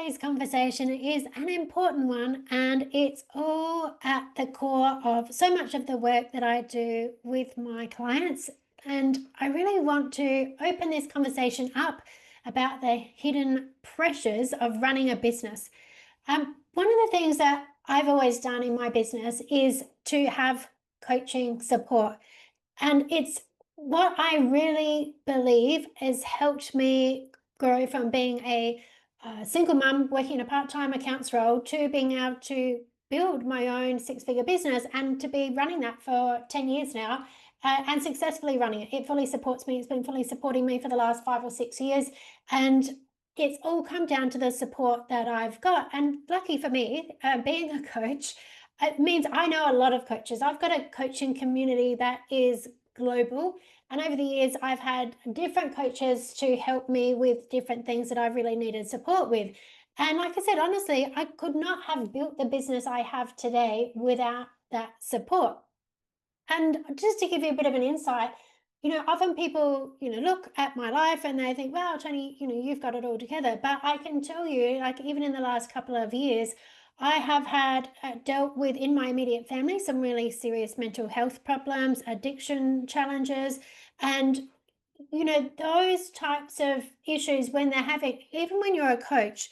today's conversation is an important one, and it's all at the core of so much of the work that I do with my clients. And I really want to open this conversation up about the hidden pressures of running a business. One of the things that I've always done in my business is to have coaching support. And it's what I really believe has helped me grow from being a single mum working a part-time accounts role to being able to build my own six-figure business and to be running that for 10 years now, and successfully running it. It fully supports me. It's been fully supporting me for the last 5 or 6 years. And it's all come down to the support that I've got. And lucky for me, being a coach, it means I know a lot of coaches. I've got a coaching community that is global. And over the years, I've had different coaches to help me with different things that I've really needed support with. And like I said, honestly, I could not have built the business I have today without that support. And just to give you a bit of an insight, often people, look at my life and they think, wow, Toni, you've got it all together. But I can tell you, like, even in the last couple of years, I have had dealt with in my immediate family some really serious mental health problems, addiction challenges, and those types of issues when they're having, even when you're a coach,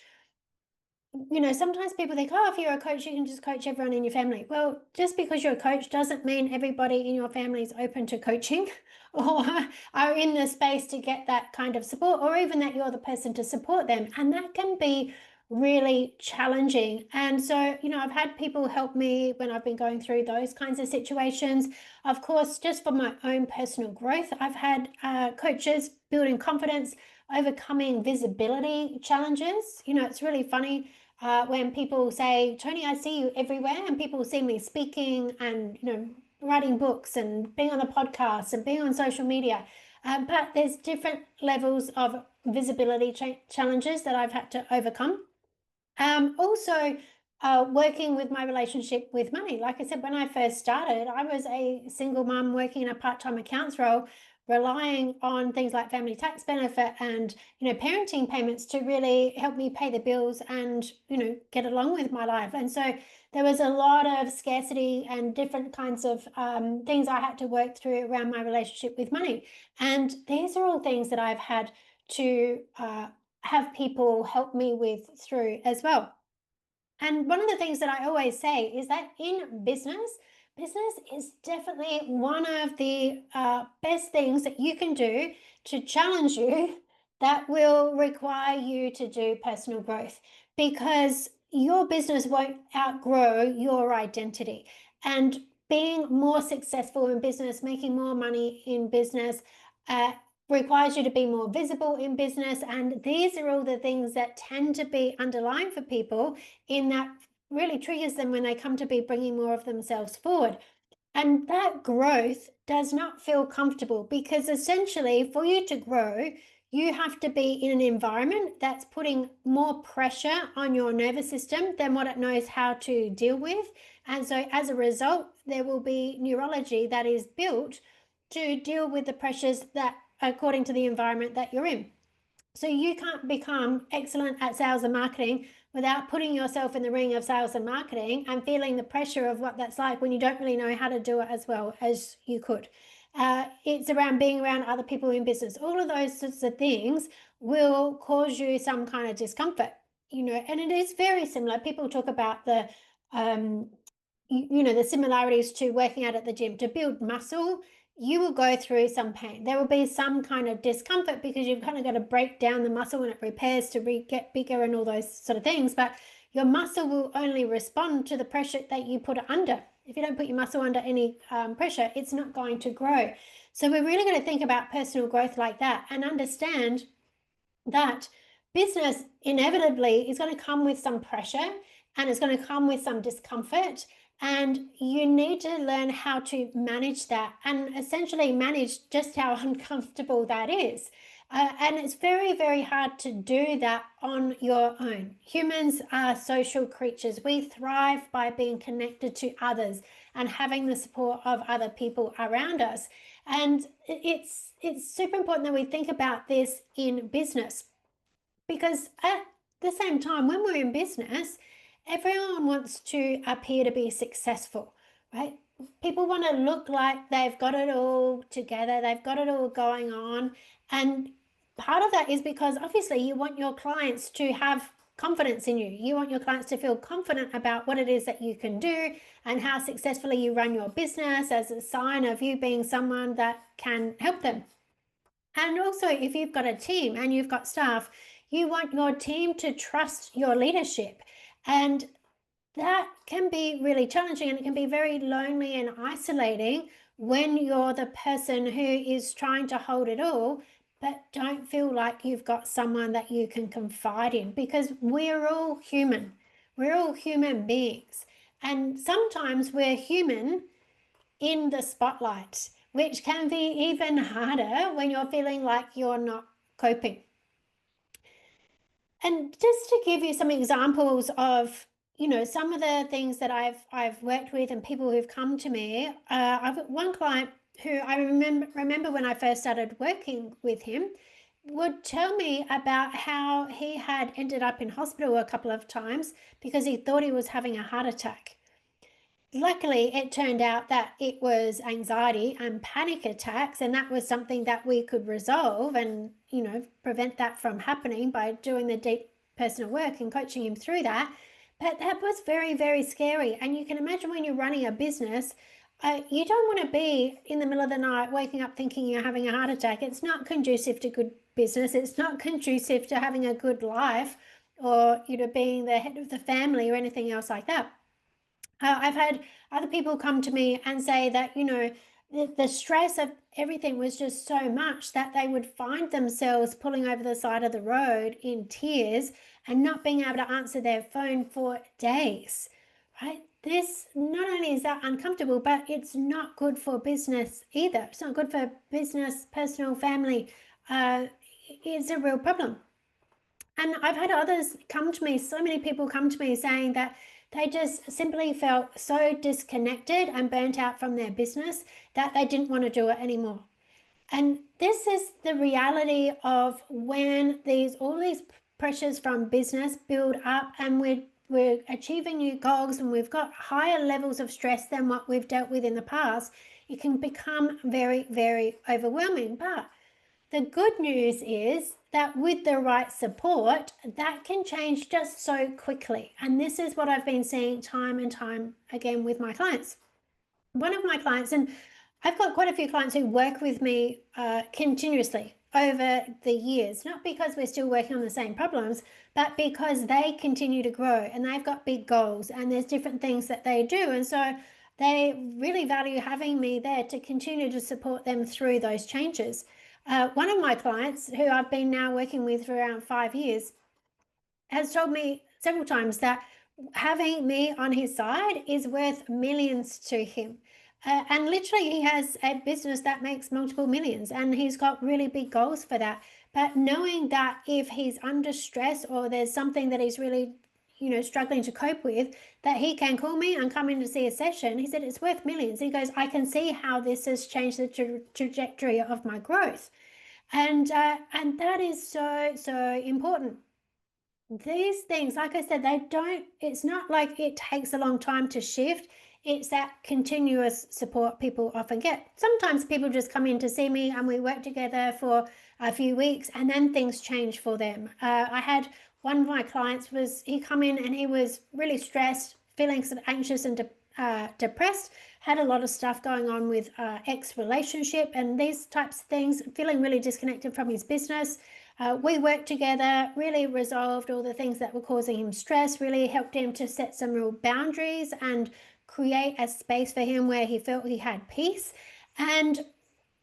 sometimes people think, oh, if you're a coach, you can just coach everyone in your family. Well, just because you're a coach doesn't mean everybody in your family is open to coaching or are in the space to get that kind of support, or even that you're the person to support them. And that can be really challenging. And so, I've had people help me when I've been going through those kinds of situations. Of course, just for my own personal growth, I've had coaches building confidence, overcoming visibility challenges. It's really funny when people say, Toni, I see you everywhere, and people see me speaking and, writing books and being on the podcast and being on social media. But there's different levels of visibility challenges that I've had to overcome. Also, working with my relationship with money. Like I said, when I first started, I was a single mum working in a part-time accounts role, relying on things like family tax benefit and parenting payments to really help me pay the bills and get along with my life. And so there was a lot of scarcity and different kinds of things I had to work through around my relationship with money. And these are all things that I've had to have people help me with through as well. And one of the things that I always say is that in business is definitely one of the best things that you can do to challenge you that will require you to do personal growth, because your business won't outgrow your identity. And being more successful in business, making more money in business, requires you to be more visible in business. And these are all the things that tend to be underlying for people in that really triggers them when they come to be bringing more of themselves forward. And that growth does not feel comfortable, because essentially for you to grow, you have to be in an environment that's putting more pressure on your nervous system than what it knows how to deal with. And so as a result, there will be neurology that is built to deal with the pressures that according to the environment that you're in. So you can't become excellent at sales and marketing without putting yourself in the ring of sales and marketing and feeling the pressure of what that's like when you don't really know how to do it as well as you could. It's around being around other people in business. All of those sorts of things will cause you some kind of discomfort, and it is very similar. People talk about the the similarities to working out at the gym. To build muscle, you will go through some pain. There will be some kind of discomfort because you've kind of got to break down the muscle when it repairs to get bigger and all those sort of things. But your muscle will only respond to the pressure that you put it under. If you don't put your muscle under any pressure, it's not going to grow. So we're really going to think about personal growth like that and understand that business inevitably is going to come with some pressure and it's going to come with some discomfort. And you need to learn how to manage that and essentially manage just how uncomfortable that is. And it's very, very hard to do that on your own. Humans are social creatures. We thrive by being connected to others and having the support of other people around us. And it's super important that we think about this in business, because the same time, when we're in business, everyone wants to appear to be successful, right? People want to look like they've got it all together, they've got it all going on. And part of that is because obviously you want your clients to have confidence in you. You want your clients to feel confident about what it is that you can do and how successfully you run your business as a sign of you being someone that can help them. And also, if you've got a team and you've got staff, you want your team to trust your leadership. And that can be really challenging, and it can be very lonely and isolating when you're the person who is trying to hold it all, but don't feel like you've got someone that you can confide in, because we're all human. We're all human beings. And sometimes we're human in the spotlight, which can be even harder when you're feeling like you're not coping. And just to give you some examples of, some of the things that I've worked with and people who've come to me. I've got one client who I remember when I first started working with him would tell me about how he had ended up in hospital a couple of times because he thought he was having a heart attack. Luckily, it turned out that it was anxiety and panic attacks, and that was something that we could resolve and, prevent that from happening by doing the deep personal work and coaching him through that. But that was very, very scary. And you can imagine when you're running a business, you don't want to be in the middle of the night waking up thinking you're having a heart attack. It's not conducive to good business. It's not conducive to having a good life or, being the head of the family or anything else like that. I've had other people come to me and say that, the stress of everything was just so much that they would find themselves pulling over the side of the road in tears and not being able to answer their phone for days, right? This, not only is that uncomfortable, but it's not good for business either. It's not good for business, personal, family. It's a real problem. And I've had others come to me, so many people come to me saying that they just simply felt so disconnected and burnt out from their business that they didn't want to do it anymore. And this is the reality of when all these pressures from business build up and we're achieving new goals and we've got higher levels of stress than what we've dealt with in the past. It can become very, very overwhelming. But the good news is that with the right support, that can change just so quickly. And this is what I've been seeing time and time again with my clients. One of my clients, and I've got quite a few clients who work with me continuously over the years, not because we're still working on the same problems, but because they continue to grow and they've got big goals and there's different things that they do. And so they really value having me there to continue to support them through those changes. One of my clients, who I've been now working with for around 5 years, has told me several times that having me on his side is worth millions to him. And literally, he has a business that makes multiple millions and he's got really big goals for that. But knowing that if he's under stress or there's something that he's really, struggling to cope with, that he can call me and come in to see a session. He said it's worth millions. He goes, I can see how this has changed the trajectory of my growth. And that is so, so important. These things, like I said, it's not like it takes a long time to shift. It's that continuous support people often get. Sometimes people just come in to see me and we work together for a few weeks and then things change for them. I had one of my clients he come in and he was really stressed, feeling sort of anxious and depressed, had a lot of stuff going on with ex-relationship and these types of things, feeling really disconnected from his business. We worked together, really resolved all the things that were causing him stress, really helped him to set some real boundaries and create a space for him where he felt he had peace. And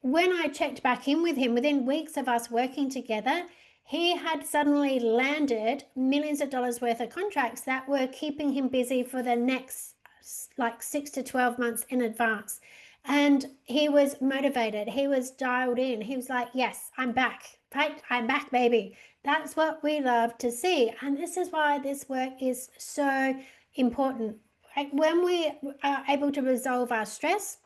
when I checked back in with him, within weeks of us working together, he had suddenly landed millions of dollars worth of contracts that were keeping him busy for the next 6 to 12 months in advance. And he was motivated. He was dialed in. He was like, yes, I'm back, right? I'm back, baby. That's what we love to see. And this is why this work is so important. Right? When we are able to resolve our stress,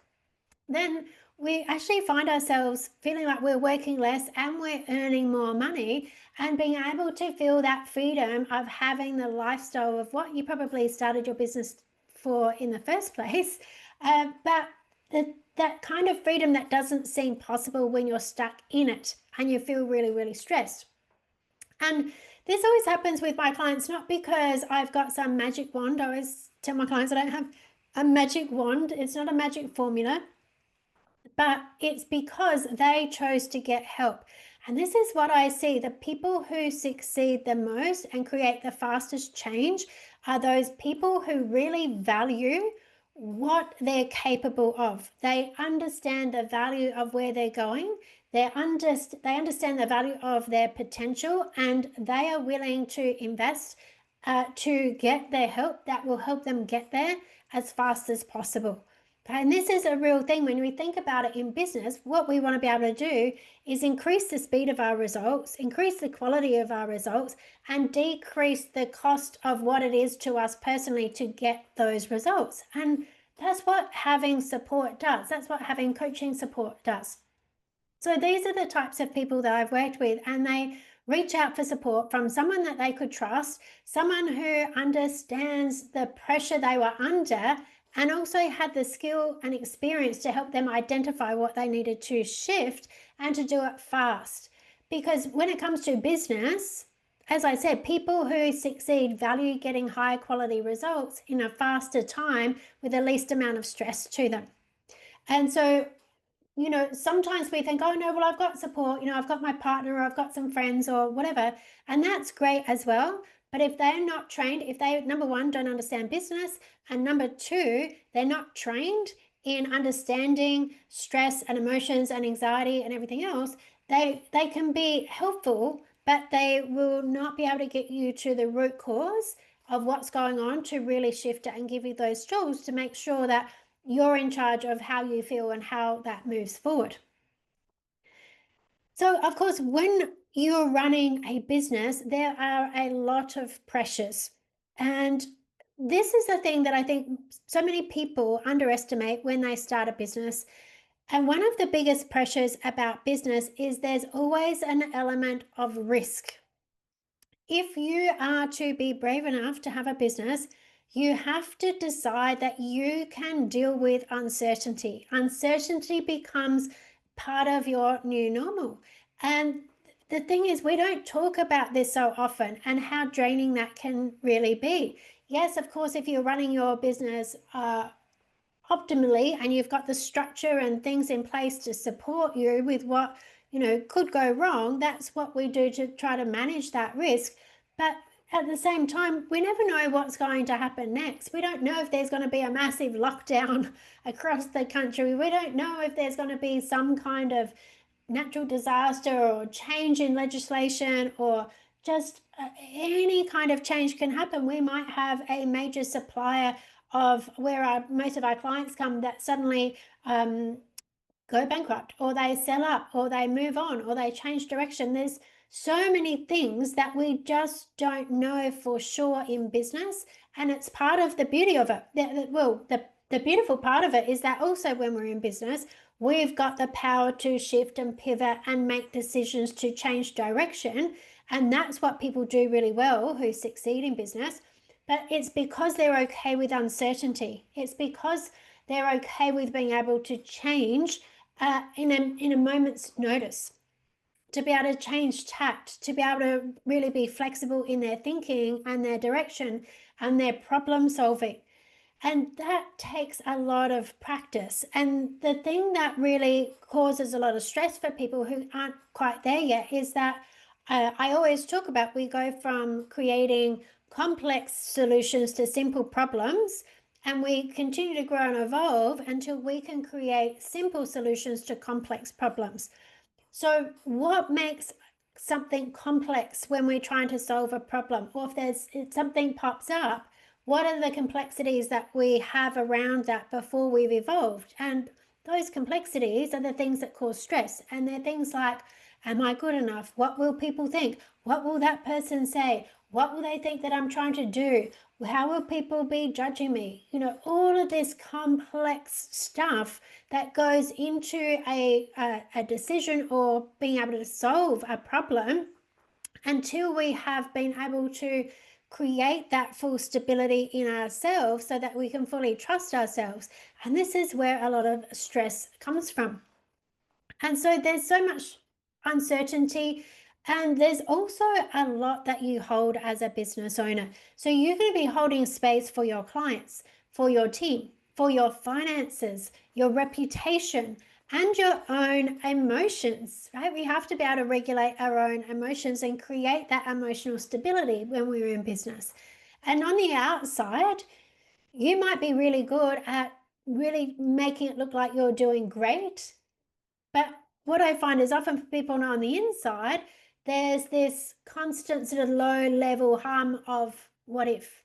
then we actually find ourselves feeling like we're working less and we're earning more money, and being able to feel that freedom of having the lifestyle of what you probably started your business for in the first place. But that kind of freedom that doesn't seem possible when you're stuck in it and you feel really, really stressed. And this always happens with my clients, not because I've got some magic wand. I always tell my clients I don't have a magic wand. It's not a magic formula, but it's because they chose to get help. And this is what I see. The people who succeed the most and create the fastest change are those people who really value what they're capable of. They understand the value of where they're going. They understand the value of their potential, and they are willing to invest to get their help that will help them get there as fast as possible. And this is a real thing. When we think about it in business, what we want to be able to do is increase the speed of our results, increase the quality of our results, and decrease the cost of what it is to us personally to get those results. And that's what having support does. That's what having coaching support does. So these are the types of people that I've worked with, and they reach out for support from someone that they could trust, someone who understands the pressure they were under, and also had the skill and experience to help them identify what they needed to shift and to do it fast. Because when it comes to business, as I said, people who succeed value getting high quality results in a faster time with the least amount of stress to them. And so, sometimes we think, oh no, well, I've got support, I've got my partner, or I've got some friends or whatever. And that's great as well. But if they're not trained, if they, number one, don't understand business, and number two, they're not trained in understanding stress and emotions and anxiety and everything else, they can be helpful, but they will not be able to get you to the root cause of what's going on to really shift it and give you those tools to make sure that you're in charge of how you feel and how that moves forward. So, of course, when you're running a business, there are a lot of pressures. And this is the thing that I think so many people underestimate when they start a business. And one of the biggest pressures about business is there's always an element of risk. If you are to be brave enough to have a business, you have to decide that you can deal with uncertainty. Uncertainty becomes part of your new normal. And the thing is, we don't talk about this so often and how draining that can really be. Yes, of course, if you're running your business optimally and you've got the structure and things in place to support you with what could go wrong, that's what we do to try to manage that risk. But at the same time, we never know what's going to happen next. We don't know if there's going to be a massive lockdown across the country. We don't know if there's going to be some kind of natural disaster or change in legislation, or just any kind of change can happen. We might have a major supplier of where most of our clients come that suddenly go bankrupt, or they sell up, or they move on, or they change direction. There's so many things that we just don't know for sure in business, and it's part of the beauty of it. The beautiful part of it is that also when we're in business, we've got the power to shift and pivot and make decisions to change direction, and that's what people do really well who succeed in business. But it's because they're okay with uncertainty. It's because they're okay with being able to change in a moment's notice, to be able to change tact, to be able to really be flexible in their thinking and their direction and their problem solving. And that takes a lot of practice. And the thing that really causes a lot of stress for people who aren't quite there yet is that I always talk about, we go from creating complex solutions to simple problems, and we continue to grow and evolve until we can create simple solutions to complex problems. So what makes something complex when we're trying to solve a problem? Or if something pops up, what are the complexities that we have around that before we've evolved? And those complexities are the things that cause stress. And they're things like Am I good enough? What will people think? What will that person say? What will they think that I'm trying to do? How will people be judging me? All of this complex stuff that goes into a decision or being able to solve a problem, until we have been able to create that full stability in ourselves so that we can fully trust ourselves. And this is where a lot of stress comes from. And so there's so much uncertainty, and there's also a lot that you hold as a business owner. So you're going to be holding space for your clients, for your team, for your finances, your reputation, and your own emotions, right? We have to be able to regulate our own emotions and create that emotional stability when we're in business. And on the outside, you might be really good at really making it look like you're doing great. But what I find is often for people on the inside, there's this constant sort of low level hum of what if,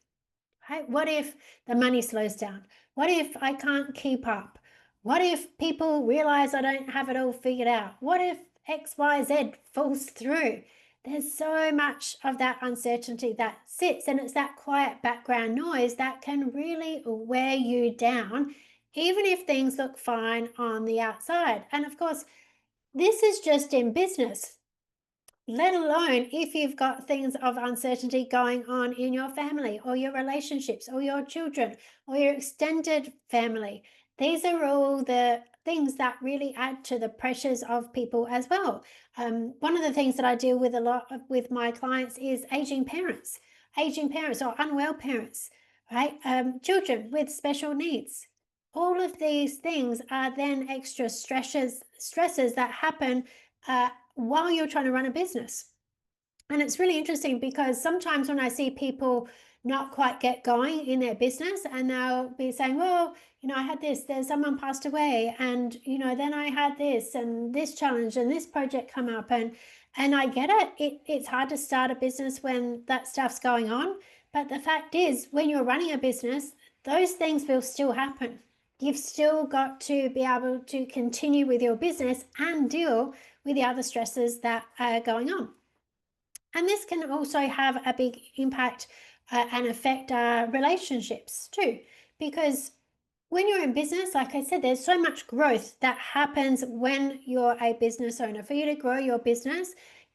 right? What if the money slows down? What if I can't keep up? What if people realize I don't have it all figured out? What if XYZ falls through? There's so much of that uncertainty that sits, and it's that quiet background noise that can really wear you down, even if things look fine on the outside. And of course, this is just in business, let alone if you've got things of uncertainty going on in your family or your relationships or your children or your extended family. These are all the things that really add to the pressures of people as well. One of the things that I deal with a lot with my clients is aging parents or unwell parents, right? Children with special needs. All of these things are then extra stresses that happen while you're trying to run a business. And it's really interesting because sometimes when I see people not quite get going in their business, and they'll be saying, well, I had this, there's someone passed away, and then I had this and this challenge and this project come up, and I get it's hard to start a business when that stuff's going on. But the fact is, when you're running a business, those things will still happen. You've still got to be able to continue with your business and deal with the other stresses that are going on. And this can also have a big impact and affect relationships too, because when you're in business, like I said, there's so much growth that happens when you're a business owner. For you to grow your business,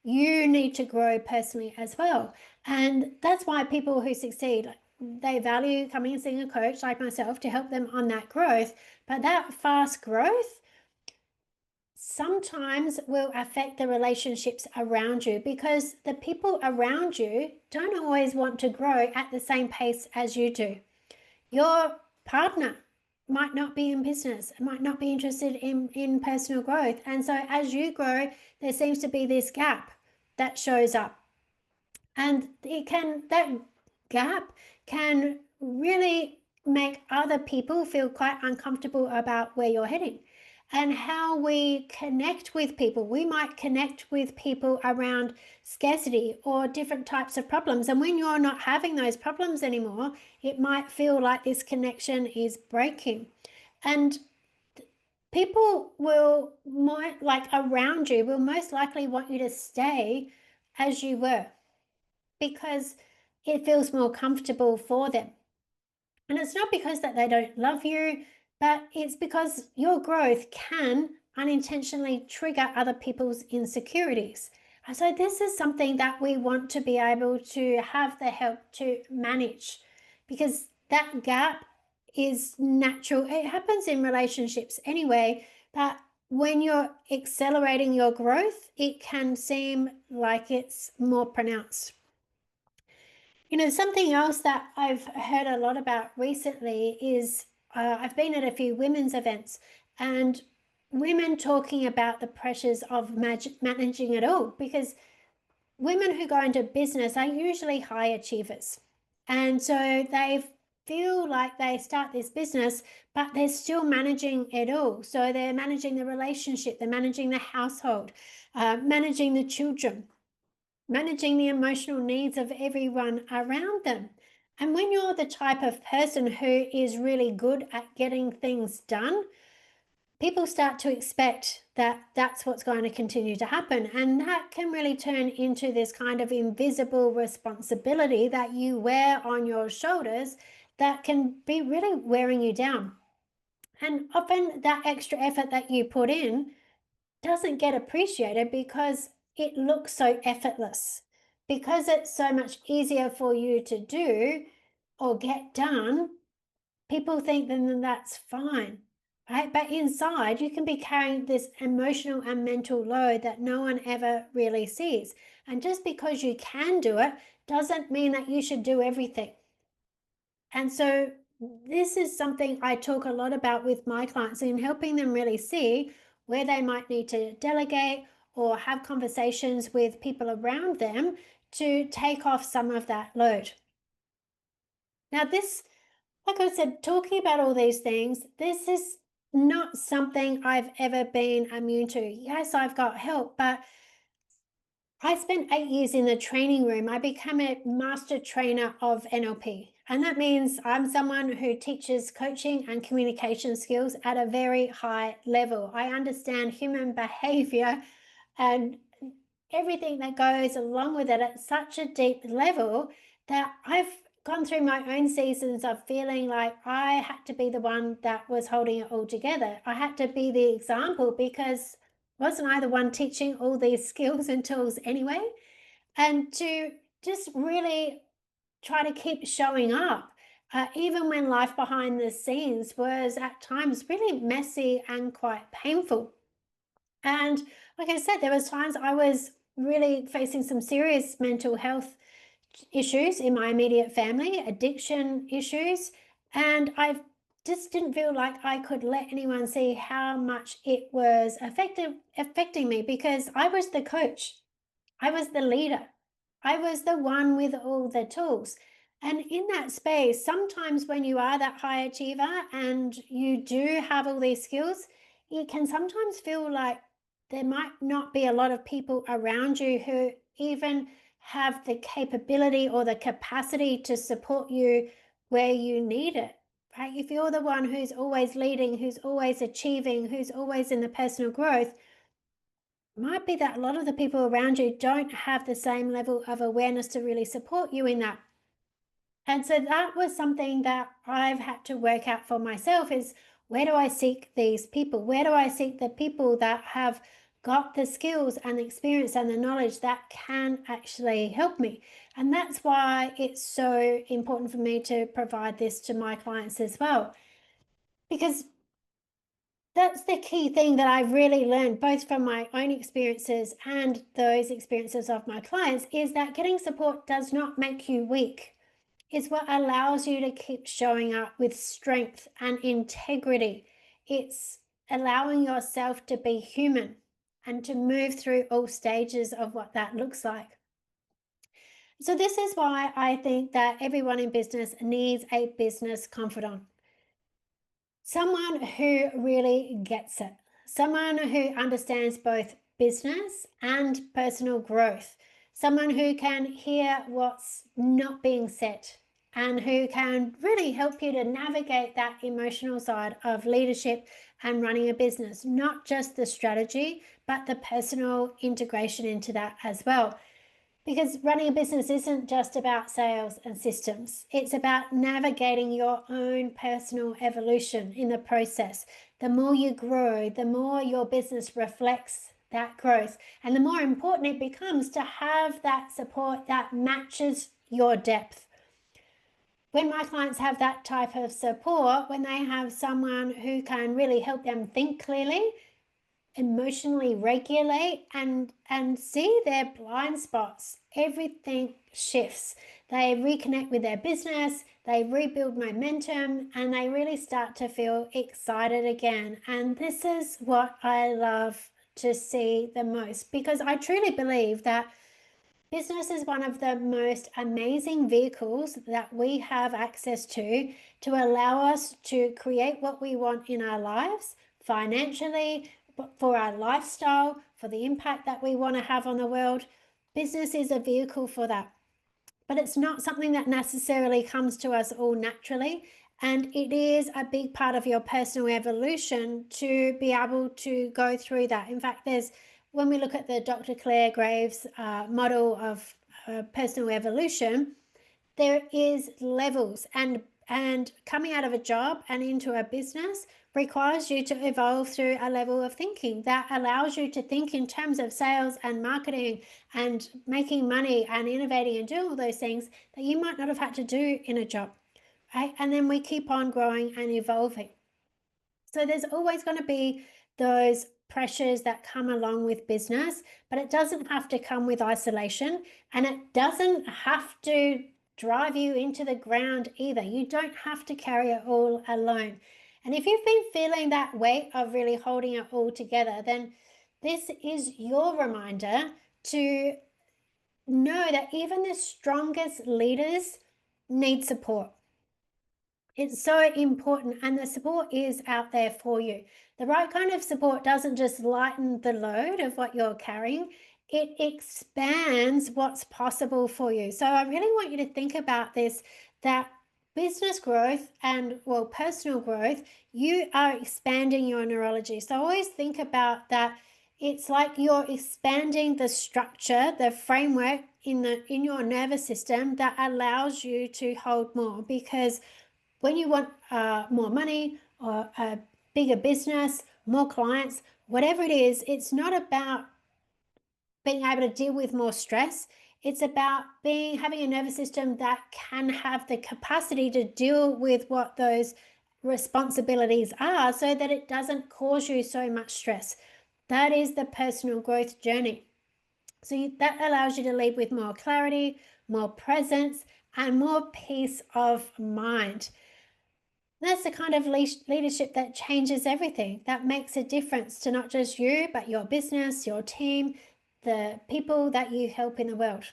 you need to grow personally as well. And that's why people who succeed, they value coming and seeing a coach like myself to help them on that growth. But that fast growth sometimes will affect the relationships around you, because the people around you don't always want to grow at the same pace as you do. Your partner might not be in business, might not be interested in personal growth. And so as you grow, there seems to be this gap that shows up. And that gap can really make other people feel quite uncomfortable about where you're heading and how we connect with people. We might connect with people around scarcity or different types of problems. And when you're not having those problems anymore, it might feel like this connection is breaking. And people will around you will most likely want you to stay as you were, because it feels more comfortable for them. And it's not because that they don't love you, but it's because your growth can unintentionally trigger other people's insecurities. And so this is something that we want to be able to have the help to manage, because that gap is natural. It happens in relationships anyway, but when you're accelerating your growth, it can seem like it's more pronounced. Something else that I've heard a lot about recently is I've been at a few women's events, and women talking about the pressures of managing it all, because women who go into business are usually high achievers. And so they feel like they start this business, but they're still managing it all. So they're managing the relationship, they're managing the household, managing the children, managing the emotional needs of everyone around them. And when you're the type of person who is really good at getting things done, people start to expect that's what's going to continue to happen. And that can really turn into this kind of invisible responsibility that you wear on your shoulders that can be really wearing you down. And often that extra effort that you put in doesn't get appreciated because it looks so effortless. Because it's so much easier for you to do or get done, people think then that's fine, right? But inside, you can be carrying this emotional and mental load that no one ever really sees. And just because you can do it doesn't mean that you should do everything. And so this is something I talk a lot about with my clients in helping them really see where they might need to delegate or have conversations with people around them to take off some of that load. Now, this, like I said, talking about all these things, this is not something I've ever been immune to. Yes, I've got help, but I spent 8 years in the training room. I became a master trainer of NLP. And that means I'm someone who teaches coaching and communication skills at a very high level. I understand human behavior and everything that goes along with it at such a deep level that I've gone through my own seasons of feeling like I had to be the one that was holding it all together. I had to be the example because wasn't I the one teaching all these skills and tools anyway? And to just really try to keep showing up, even when life behind the scenes was at times really messy and quite painful. And like I said, there was times I was really facing some serious mental health issues in my immediate family, addiction issues, and I just didn't feel like I could let anyone see how much it was affecting me because I was the coach. I was the leader. I was the one with all the tools. And in that space, sometimes when you are that high achiever and you do have all these skills, it can sometimes feel like there might not be a lot of people around you who even have the capability or the capacity to support you where you need it. Right? If you're the one who's always leading, who's always achieving, who's always in the personal growth, might be that a lot of the people around you don't have the same level of awareness to really support you in that. And so that was something that I've had to work out for myself is where do I seek these people? Where do I seek the people that have got the skills and the experience and the knowledge that can actually help me? And that's why it's so important for me to provide this to my clients as well. Because that's the key thing that I've really learned, both from my own experiences and those experiences of my clients, is that getting support does not make you weak. It's what allows you to keep showing up with strength and integrity. It's allowing yourself to be human and to move through all stages of what that looks like. So, this is why I think that everyone in business needs a business confidant. Someone who really gets it, someone who understands both business and personal growth, someone who can hear what's not being said and who can really help you to navigate that emotional side of leadership and running a business, not just the strategy, but the personal integration into that as well. Because running a business isn't just about sales and systems. It's about navigating your own personal evolution in the process. The more you grow, the more your business reflects that growth. And the more important it becomes to have that support that matches your depth. When my clients have that type of support, when they have someone who can really help them think clearly, emotionally regulate and see their blind spots, everything shifts. They reconnect with their business, they rebuild momentum, and they really start to feel excited again. And this is what I love to see the most, because I truly believe that business is one of the most amazing vehicles that we have access to allow us to create what we want in our lives financially, for our lifestyle, for the impact that we want to have on the world. Business is a vehicle for that. But it's not something that necessarily comes to us all naturally. And it is a big part of your personal evolution to be able to go through that. In fact, when we look at the Dr. Claire Graves model of personal evolution, there is levels, and coming out of a job and into a business requires you to evolve through a level of thinking that allows you to think in terms of sales and marketing and making money and innovating and doing all those things that you might not have had to do in a job, right? And then we keep on growing and evolving. So there's always going to be those pressures that come along with business, but it doesn't have to come with isolation, and it doesn't have to drive you into the ground either. You don't have to carry it all alone. And if you've been feeling that weight of really holding it all together, then this is your reminder to know that even the strongest leaders need support. It's so important, and the support is out there for you. The right kind of support doesn't just lighten the load of what you're carrying, it expands what's possible for you. So I really want you to think about this, that business growth and, well, personal growth, you are expanding your neurology. So always think about that. It's like you're expanding the structure, the framework in your nervous system that allows you to hold more, because when you want more money or a bigger business, more clients, whatever it is, it's not about being able to deal with more stress. It's about having a nervous system that can have the capacity to deal with what those responsibilities are, so that it doesn't cause you so much stress. That is the personal growth journey. So that allows you to lead with more clarity, more presence, and more peace of mind. That's the kind of leadership that changes everything, that makes a difference to not just you, but your business, your team, the people that you help in the world.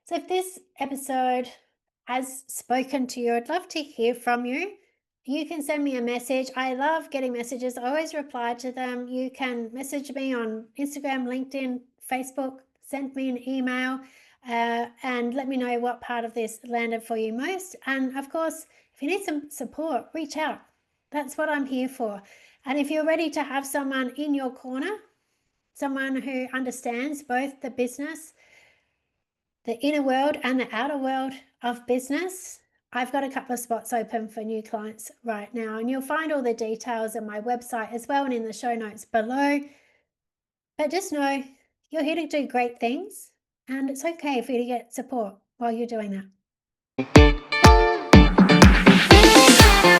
So if this episode has spoken to you, I'd love to hear from you. You can send me a message. I love getting messages. I always reply to them. You can message me on Instagram, LinkedIn, Facebook, send me an email, and let me know what part of this landed for you most. And of course, if you need some support, reach out. That's what I'm here for. And if you're ready to have someone in your corner, someone who understands both the business, the inner world and the outer world of business, I've got a couple of spots open for new clients right now, and you'll find all the details on my website as well and in the show notes below. But just know you're here to do great things, and it's okay for you to get support while you're doing that.